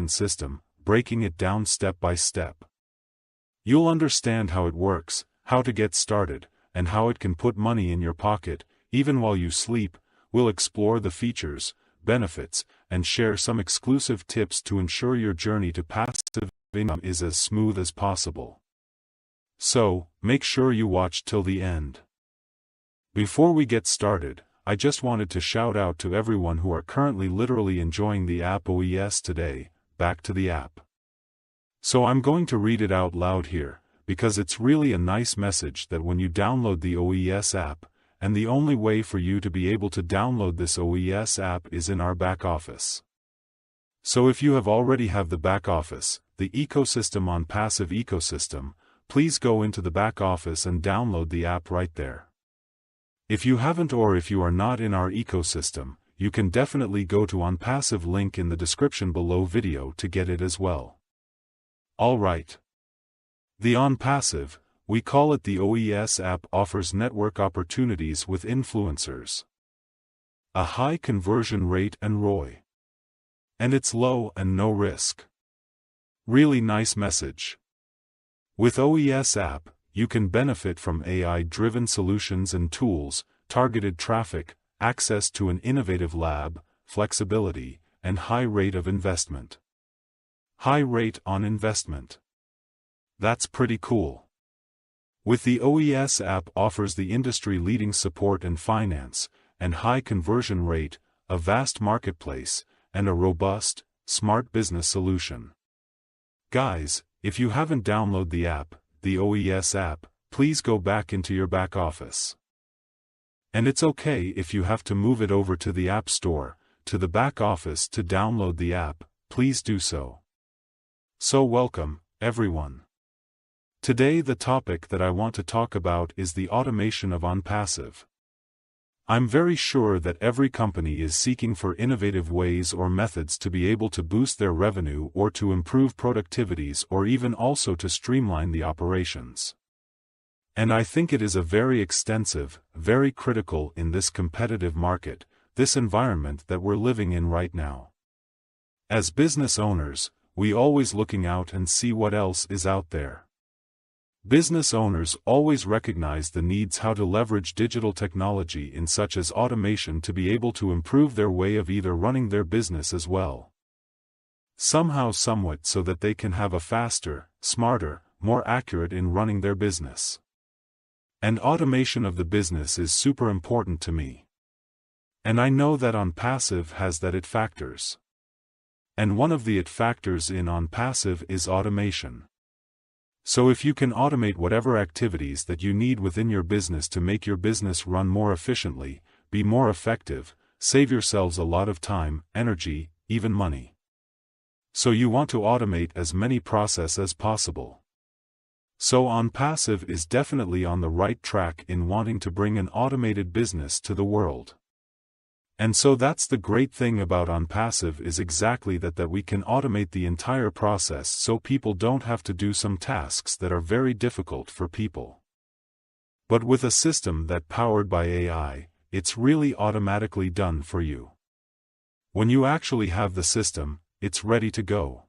system, breaking it down step by step. You'll understand how it works, how to get started, and how it can put money in your pocket, even while you sleep. We'll explore the features, benefits, and share some exclusive tips to ensure your journey to passive income is as smooth as possible. So, make sure you watch till the end. Before we get started, I just wanted to shout out to everyone who are currently literally enjoying the app OES today. Back to the app. So I'm going to read it out loud here, because it's really a nice message that when you download the OES app, and the only way for you to be able to download this OES app is in our back office. So if you have already have the back office, the ecosystem ONPASSIVE ecosystem, please go into the back office and download the app right there. If you haven't, or if you are not in our ecosystem, you can definitely go to ONPASSIVE link in the description below video to get it as well. Alright. The ONPASSIVE, we call it the OES app, offers network opportunities with influencers, a high conversion rate and ROI. And it's low and no risk. Really nice message. With OES app, you can benefit from AI-driven solutions and tools, targeted traffic, access to an innovative lab, flexibility, and high rate of investment. High rate on investment. That's pretty cool. With the OES app offers the industry-leading support and finance, and high conversion rate, a vast marketplace, and a robust, smart business solution. Guys, if you haven't downloaded the app, the OES app, please go back into your back office. And it's okay if you have to move it over to the App Store, to the back office to download the app, please do so. So welcome, everyone. Today the topic that I want to talk about is the automation of ONPASSIVE. I'm very sure that every company is seeking for innovative ways or methods to be able to boost their revenue or to improve productivities or even also to streamline the operations. And I think it is a very extensive, very critical in this competitive market, this environment that we're living in right now. As business owners, we always looking out and see what else is out there. Business owners always recognize the needs how to leverage digital technology in such as automation to be able to improve their way of either running their business as well. Somehow somewhat so that they can have a faster, smarter, more accurate in running their business. And automation of the business is super important to me. And I know that ONPASSIVE has that it factors. And one of the it factors in ONPASSIVE is automation. So if you can automate whatever activities that you need within your business to make your business run more efficiently, be more effective, save yourselves a lot of time, energy, even money. So you want to automate as many processes as possible. So ONPASSIVE is definitely on the right track in wanting to bring an automated business to the world. And so that's the great thing about ONPASSIVE is exactly that we can automate the entire process so people don't have to do some tasks that are very difficult for people. But with a system that powered by AI, it's really automatically done for you. When you actually have the system, it's ready to go.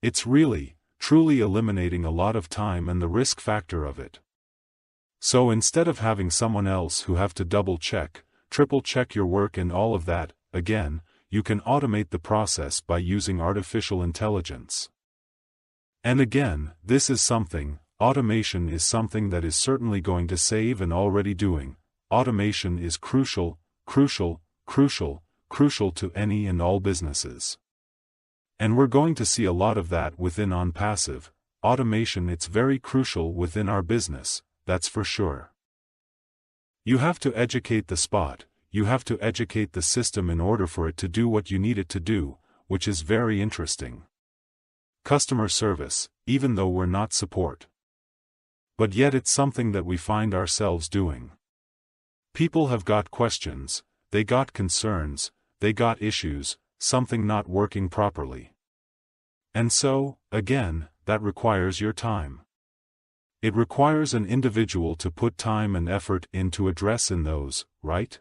It's really, truly eliminating a lot of time and the risk factor of it. So instead of having someone else who have to double check, triple check your work and all of that, again, you can automate the process by using artificial intelligence. And again, this is something, automation is something that is certainly going to save and already doing. Automation is crucial, crucial, crucial, crucial to any and all businesses. And we're going to see a lot of that within ONPASSIVE. Automation, it's very crucial within our business, that's for sure. You have to educate the spot, you have to educate the system in order for it to do what you need it to do, which is very interesting. Customer service, even though we're not support. But yet it's something that we find ourselves doing. People have got questions, they got concerns, they got issues, something not working properly. And so, again, that requires your time. It requires an individual to put time and effort into addressing those, right?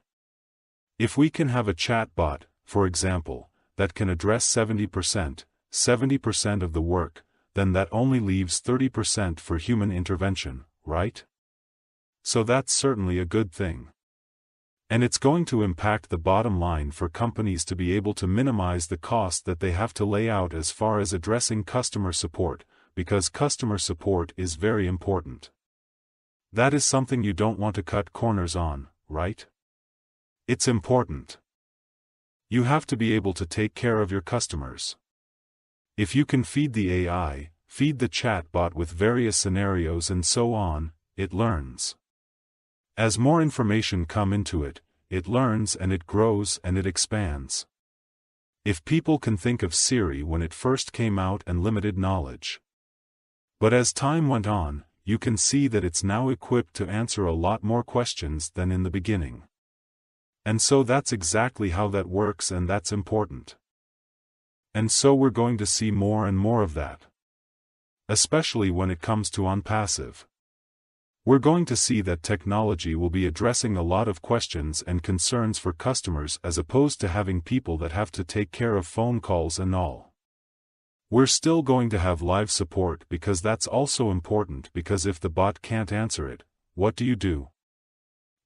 If we can have a chat bot, for example, that can address 70%, 70% of the work, then that only leaves 30% for human intervention, right? So that's certainly a good thing. And it's going to impact the bottom line for companies to be able to minimize the cost that they have to lay out as far as addressing customer support, because customer support is very important. That is something you don't want to cut corners on, right? It's important. You have to be able to take care of your customers. If you can feed the AI, feed the chatbot with various scenarios and so on, it learns. As more information come into it, it learns and it grows and it expands. If people can think of Siri when it first came out and limited knowledge. But as time went on, you can see that it's now equipped to answer a lot more questions than in the beginning. And so that's exactly how that works, and that's important. And so we're going to see more and more of that. Especially when it comes to ONPASSIVE. We're going to see that technology will be addressing a lot of questions and concerns for customers as opposed to having people that have to take care of phone calls and all. We're still going to have live support because that's also important, because if the bot can't answer it, what do you do?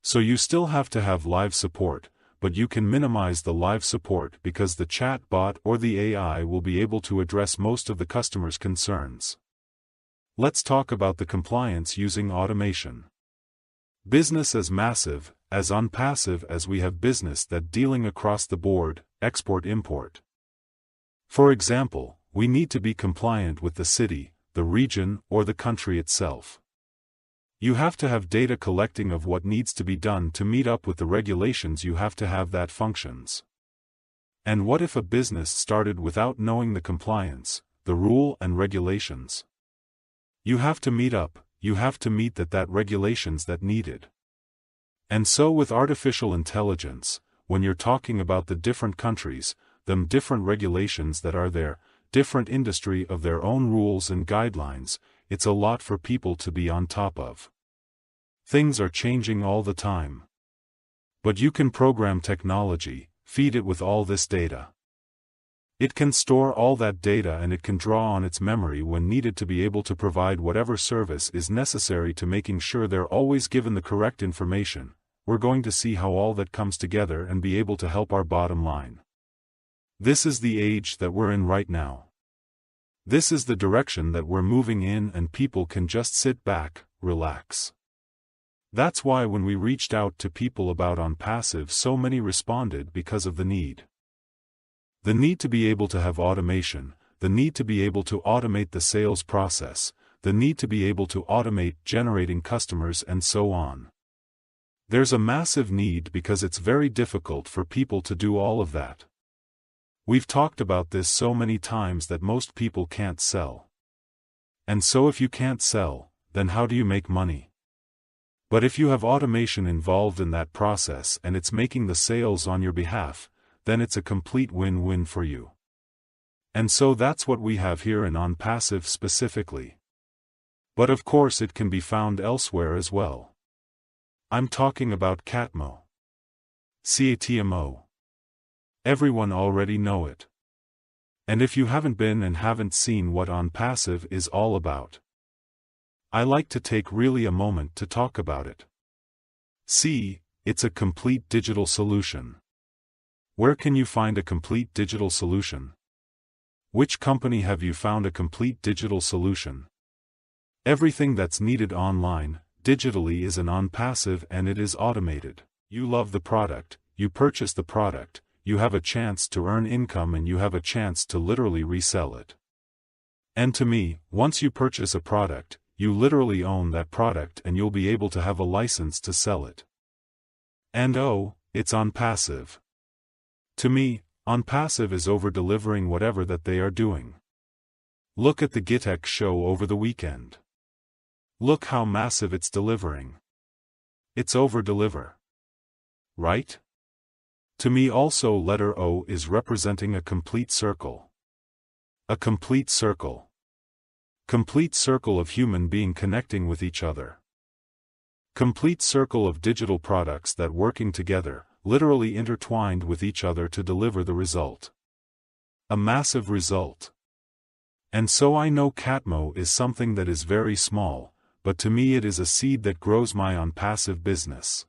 So you still have to have live support, but you can minimize the live support because the chat bot or the AI will be able to address most of the customer's concerns. Let's talk about the compliance using automation. Business as massive, as ONPASSIVE as we have business that dealing across the board, export-import. For example, we need to be compliant with the city, the region, or the country itself. You have to have data collecting of what needs to be done to meet up with the regulations. You have to have that functions. And what if a business started without knowing the compliance, the rule and regulations? You have to meet up, you have to meet that regulations that needed. And so with artificial intelligence, when you're talking about the different countries, them different regulations that are there, different industry of their own rules and guidelines, it's a lot for people to be on top of. Things are changing all the time. But you can program technology, feed it with all this data. It can store all that data and it can draw on its memory when needed to be able to provide whatever service is necessary to making sure they're always given the correct information. We're going to see how all that comes together and be able to help our bottom line. This is the age that we're in right now. This is the direction that we're moving in, and people can just sit back, relax. That's why when we reached out to people about ONPASSIVE, so many responded because of the need. The need to be able to have automation, the need to be able to automate the sales process, the need to be able to automate generating customers and so on. There's a massive need because it's very difficult for people to do all of that. We've talked about this so many times that most people can't sell. And so if you can't sell, then how do you make money? But if you have automation involved in that process and it's making the sales on your behalf, then it's a complete win-win for you. And so that's what we have here in ONPASSIVE specifically. But of course it can be found elsewhere as well. I'm talking about CATMO. CATMO. Everyone already know it. And if you haven't been and haven't seen what ONPASSIVE is all about, I like to take really a moment to talk about it. See, it's a complete digital solution. Where can you find a complete digital solution? Which company have you found a complete digital solution? Everything that's needed online, digitally, is an ONPASSIVE, and it is automated. You love the product, you purchase the product, you have a chance to earn income, and you have a chance to literally resell it. And to me, once you purchase a product, you literally own that product and you'll be able to have a license to sell it. And oh, it's ONPASSIVE. To me, ONPASSIVE is over-delivering whatever that they are doing. Look at the GitX show over the weekend. Look how massive it's delivering. It's over-deliver. Right? To me also letter O is representing a complete circle. A complete circle. Complete circle of human being connecting with each other. Complete circle of digital products that working together, literally intertwined with each other to deliver the result. A massive result. And so I know Catmo is something that is very small, but to me it is a seed that grows my ONPASSIVE business.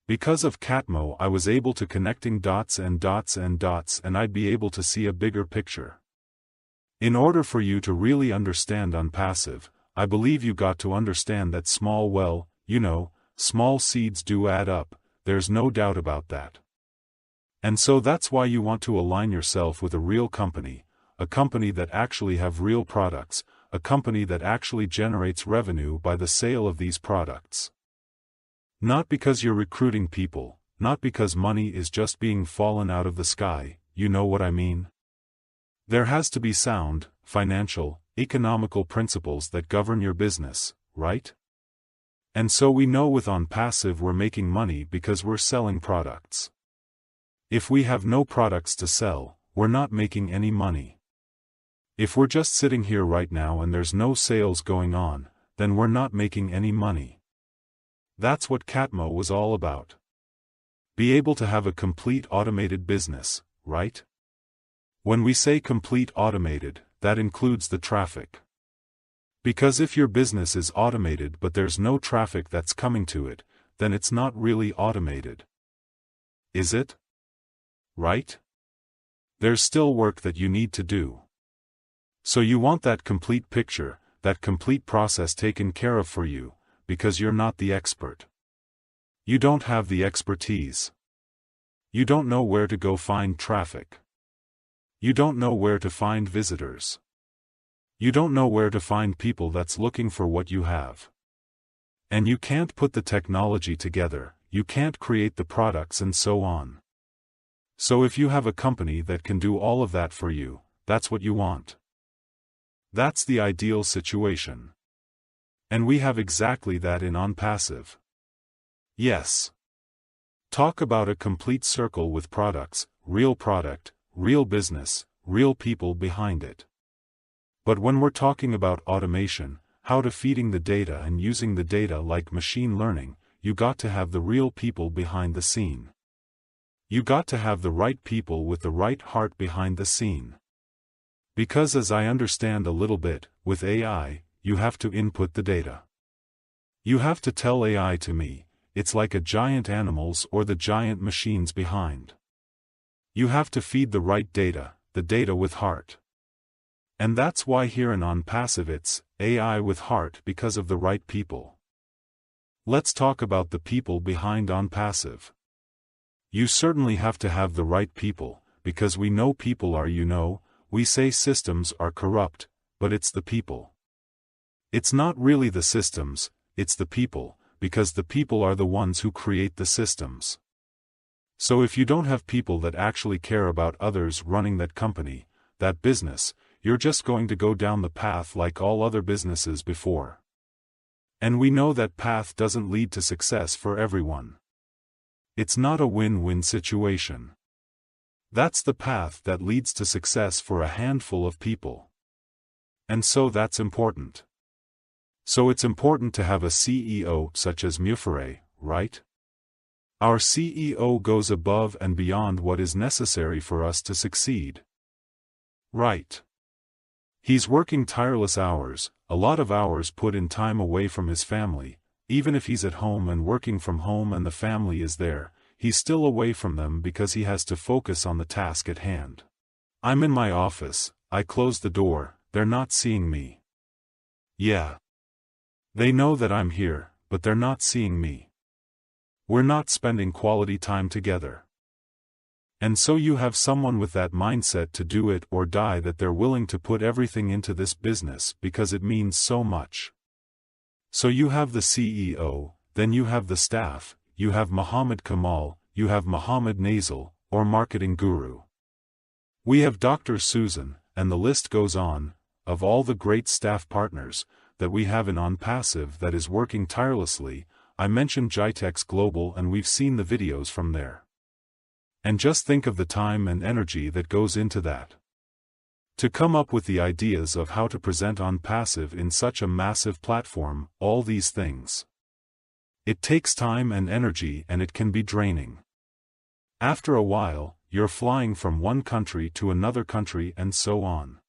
Because of Catmo I was able to connecting dots and dots and dots, and I'd be able to see a bigger picture. In order for you to really understand ONPASSIVE, I believe you got to understand that small seeds do add up, there's no doubt about that. And so that's why you want to align yourself with a real company, a company that actually have real products, a company that actually generates revenue by the sale of these products. Not because you're recruiting people, not because money is just being fallen out of the sky, you know what I mean? There has to be sound, financial, economical principles that govern your business, right? And so we know with ONPASSIVE we're making money because we're selling products. If we have no products to sell, we're not making any money. If we're just sitting here right now and there's no sales going on, then we're not making any money. That's what Catmo was all about. Be able to have a complete automated business, right? When we say complete automated, that includes the traffic. Because if your business is automated but there's no traffic that's coming to it, then it's not really automated. Is it? Right? There's still work that you need to do. So you want that complete picture, that complete process taken care of for you, because you're not the expert. You don't have the expertise. You don't know where to go find traffic. You don't know where to find visitors. You don't know where to find people that's looking for what you have. And you can't put the technology together, you can't create the products and so on. So if you have a company that can do all of that for you, that's what you want. That's the ideal situation. And we have exactly that in ONPASSIVE. Yes. Talk about a complete circle with products, real product, real business, real people behind it. But when we're talking about automation, how to feeding the data and using the data like machine learning, you got to have the real people behind the scene. You got to have the right people with the right heart behind the scene. Because as I understand a little bit, with AI, you have to input the data. You have to tell AI to me, it's like a giant animals or the giant machines behind. You have to feed the right data, the data with heart. And that's why here in ONPASSIVE it's AI with heart because of the right people. Let's talk about the people behind ONPASSIVE. You certainly have to have the right people, because we know people are we say systems are corrupt, but it's the people. It's not really the systems, it's the people, because the people are the ones who create the systems. So if you don't have people that actually care about others running that company, that business, you're just going to go down the path like all other businesses before. And we know that path doesn't lead to success for everyone. It's not a win-win situation. That's the path that leads to success for a handful of people. And so that's important. So it's important to have a CEO such as Mufareh, right? Our CEO goes above and beyond what is necessary for us to succeed. Right. He's working tireless hours, a lot of hours put in time away from his family, even if he's at home and working from home and the family is there. He's still away from them because he has to focus on the task at hand. I'm in my office, I close the door, they're not seeing me. Yeah. They know that I'm here, but they're not seeing me. We're not spending quality time together. And so you have someone with that mindset to do it or die, that they're willing to put everything into this business because it means so much. So you have the CEO, then you have the staff, you have Muhammad Kamal, you have Muhammad Nasal, or marketing guru. We have Dr. Susan, and the list goes on, of all the great staff partners that we have in ONPASSIVE that is working tirelessly. I mentioned Jitex Global and we've seen the videos from there. And just think of the time and energy that goes into that. To come up with the ideas of how to present ONPASSIVE in such a massive platform, all these things. It takes time and energy and it can be draining. After a while, you're flying from one country to another country and so on.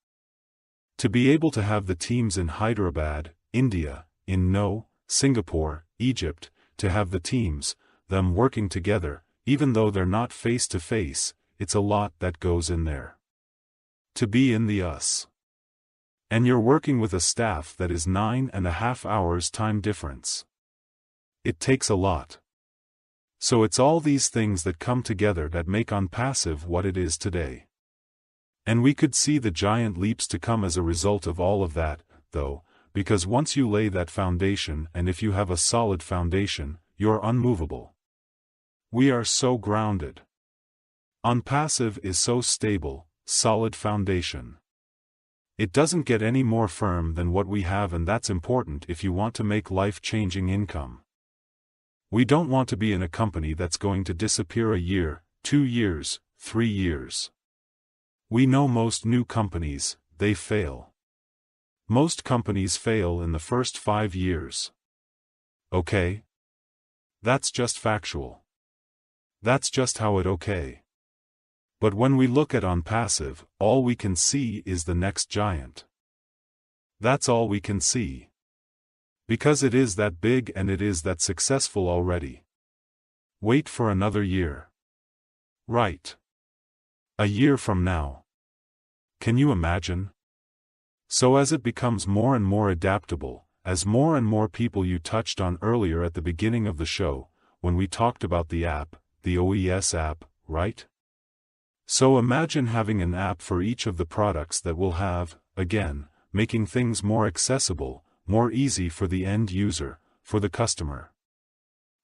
To be able to have the teams in Hyderabad, India, in Singapore, Egypt, to have the teams, them working together, even though they're not face to face, it's a lot that goes in there. To be in the US. And you're working with a staff that is 9.5 hours time difference. It takes a lot. So it's all these things that come together that make ONPASSIVE what it is today. And we could see the giant leaps to come as a result of all of that, though, because once you lay that foundation, and if you have a solid foundation, you're unmovable. We are so grounded. ONPASSIVE is so stable, solid foundation. It doesn't get any more firm than what we have, and that's important if you want to make life-changing income. We don't want to be in a company that's going to disappear a year, 2 years, 3 years. We know most new companies, they fail. Most companies fail in the first 5 years. Okay? That's just factual. That's just how it okay. But when we look at ONPASSIVE, all we can see is the next giant. That's all we can see. Because it is that big and it is that successful already. Wait for another year. Right. A year from now. Can you imagine? So as it becomes more and more adaptable, as more and more people you touched on earlier at the beginning of the show, when we talked about the app, the OES app, right? So imagine having an app for each of the products that we'll have, again, making things more accessible, more easy for the end user, for the customer.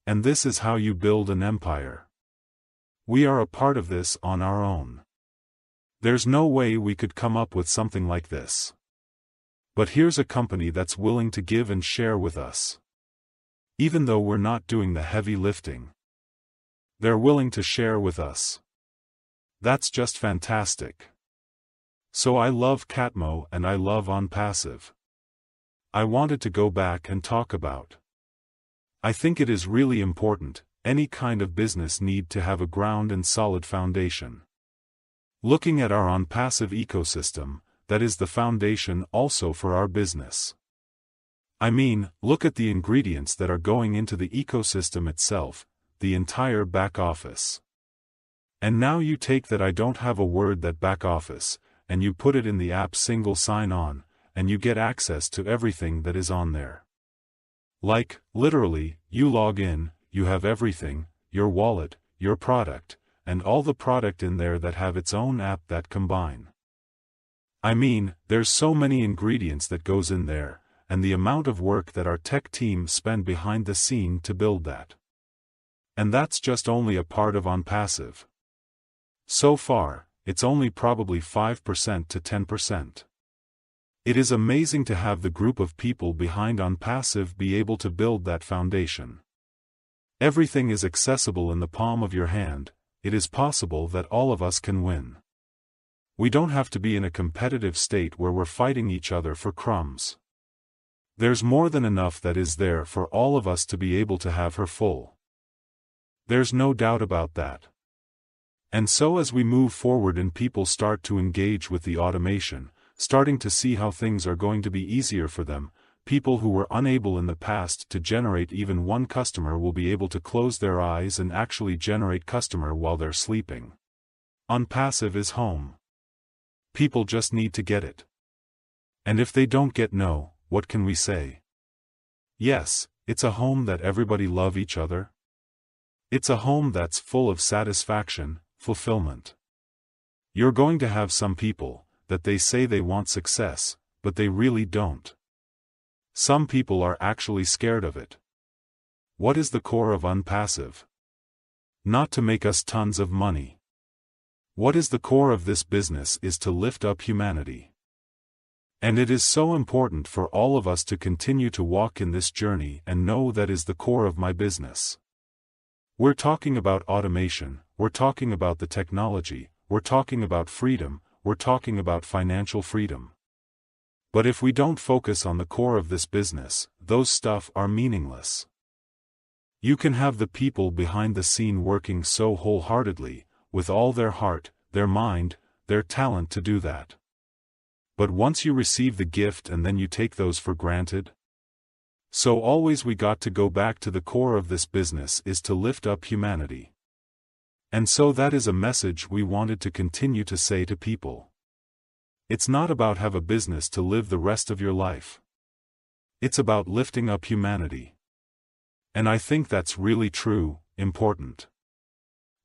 And this is how you build an empire. We are a part of this on our own. There's no way we could come up with something like this. But here's a company that's willing to give and share with us. Even though we're not doing the heavy lifting. They're willing to share with us. That's just fantastic. So I love Catmo and I love ONPASSIVE. I wanted to go back and talk about. I think it is really important, any kind of business need to have a ground and solid foundation. Looking at our ONPASSIVE ecosystem, that is the foundation also for our business. I mean, look at the ingredients that are going into the ecosystem itself, the entire back office. And now you take that I don't have a word that back office, and you put it in the app single sign-on, and you get access to everything that is on there. Like, literally, you log in, you have everything, your wallet, your product, and all the product in there that have its own app that combine. I mean, there's so many ingredients that goes in there, and the amount of work that our tech team spend behind the scene to build that. And that's just only a part of ONPASSIVE. So far, it's only probably 5% to 10%. It is amazing to have the group of people behind ONPASSIVE be able to build that foundation. Everything is accessible in the palm of your hand. It is possible that all of us can win. We don't have to be in a competitive state where we're fighting each other for crumbs. There's more than enough that is there for all of us to be able to have her full. There's no doubt about that. And so as we move forward and people start to engage with the automation, starting to see how things are going to be easier for them, people who were unable in the past to generate even one customer will be able to close their eyes and actually generate customer while they're sleeping. ONPASSIVE is home. People just need to get it. And if they don't get no, what can we say? Yes, it's a home that everybody love each other. It's a home that's full of satisfaction, fulfillment. You're going to have some people that they say they want success, but they really don't. Some people are actually scared of it. What is the core of ONPASSIVE? Not to make us tons of money. What is the core of this business is to lift up humanity. And it is so important for all of us to continue to walk in this journey and know that is the core of my business. We're talking about automation, we're talking about the technology, we're talking about freedom, we're talking about financial freedom. But if we don't focus on the core of this business, those stuff are meaningless. You can have the people behind the scene working so wholeheartedly, with all their heart, their mind, their talent to do that. But once you receive the gift and then you take those for granted? So always we got to go back to the core of this business is to lift up humanity. And so that is a message we wanted to continue to say to people. It's not about have a business to live the rest of your life. It's about lifting up humanity. And I think that's really true, important.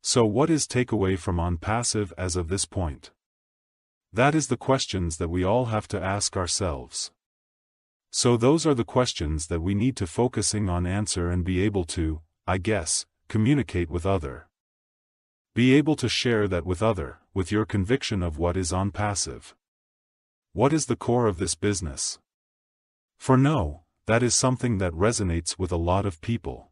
So what is takeaway from ONPASSIVE as of this point? That is the questions that we all have to ask ourselves. So those are the questions that we need to focusing on answer and be able to, I guess, communicate with other. Be able to share that with other, with your conviction of what is ONPASSIVE. What is the core of this business? For no, that is something that resonates with a lot of people.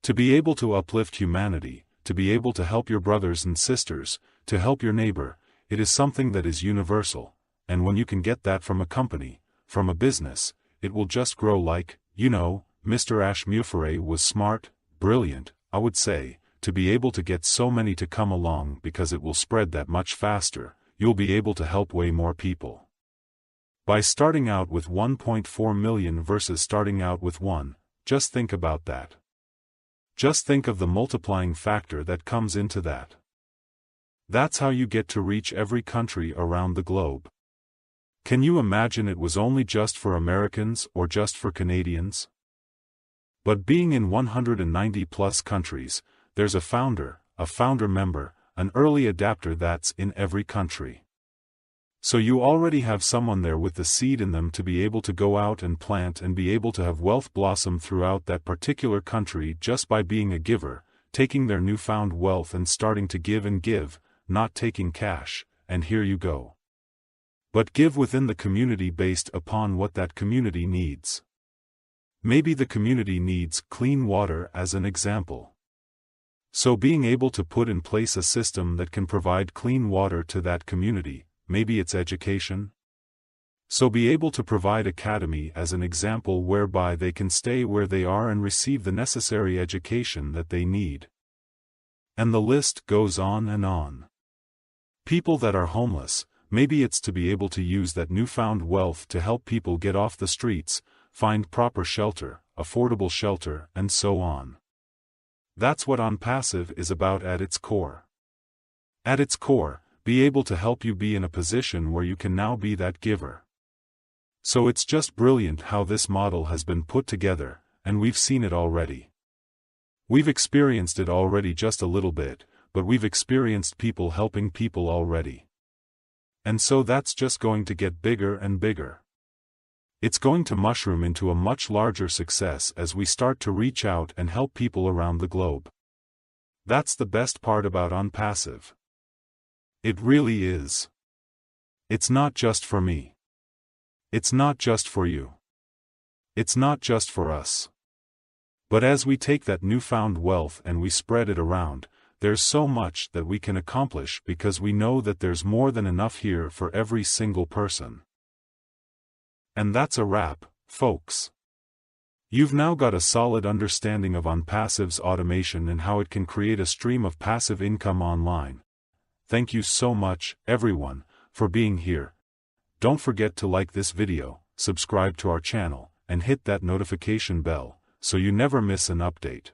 To be able to uplift humanity, to be able to help your brothers and sisters, to help your neighbor, it is something that is universal, and when you can get that from a company, from a business, it will just grow like, Mr. Mufareh was smart, brilliant, I would say, to be able to get so many to come along because it will spread that much faster, you'll be able to help way more people. By starting out with 1.4 million versus starting out with 1, just think about that. Just think of the multiplying factor that comes into that. That's how you get to reach every country around the globe. Can you imagine it was only just for Americans or just for Canadians? But being in 190 plus countries, there's a founder member, an early adapter that's in every country. So you already have someone there with the seed in them to be able to go out and plant and be able to have wealth blossom throughout that particular country just by being a giver, taking their newfound wealth and starting to give and give, not taking cash, and here you go. But give within the community based upon what that community needs. Maybe the community needs clean water as an example. So being able to put in place a system that can provide clean water to that community, maybe it's education. So be able to provide OCademey as an example whereby they can stay where they are and receive the necessary education that they need. And the list goes on and on. People that are homeless, maybe it's to be able to use that newfound wealth to help people get off the streets, find proper shelter, affordable shelter, and so on. That's what ONPASSIVE is about at its core. At its core, be able to help you be in a position where you can now be that giver. So it's just brilliant how this model has been put together, and we've seen it already. We've experienced it already just a little bit, but we've experienced people helping people already. And so that's just going to get bigger and bigger. It's going to mushroom into a much larger success as we start to reach out and help people around the globe. That's the best part about ONPASSIVE. It really is. It's not just for me. It's not just for you. It's not just for us. But as we take that newfound wealth and we spread it around, there's so much that we can accomplish because we know that there's more than enough here for every single person. And that's a wrap, folks. You've now got a solid understanding of ONPASSIVE's automation and how it can create a stream of passive income online. Thank you so much, everyone, for being here. Don't forget to like this video, subscribe to our channel, and hit that notification bell, so you never miss an update.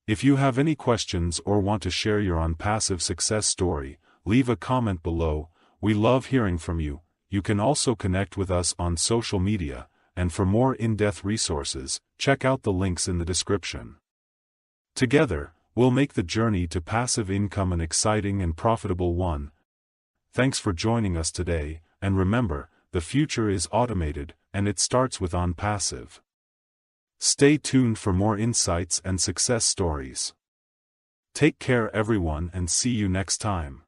If you have any questions or want to share your ONPASSIVE success story, leave a comment below. We love hearing from you. You can also connect with us on social media, and for more in-depth resources, check out the links in the description. Together, we'll make the journey to passive income an exciting and profitable one. Thanks for joining us today, and remember, the future is automated, and it starts with ONPASSIVE. Stay tuned for more insights and success stories. Take care everyone and see you next time.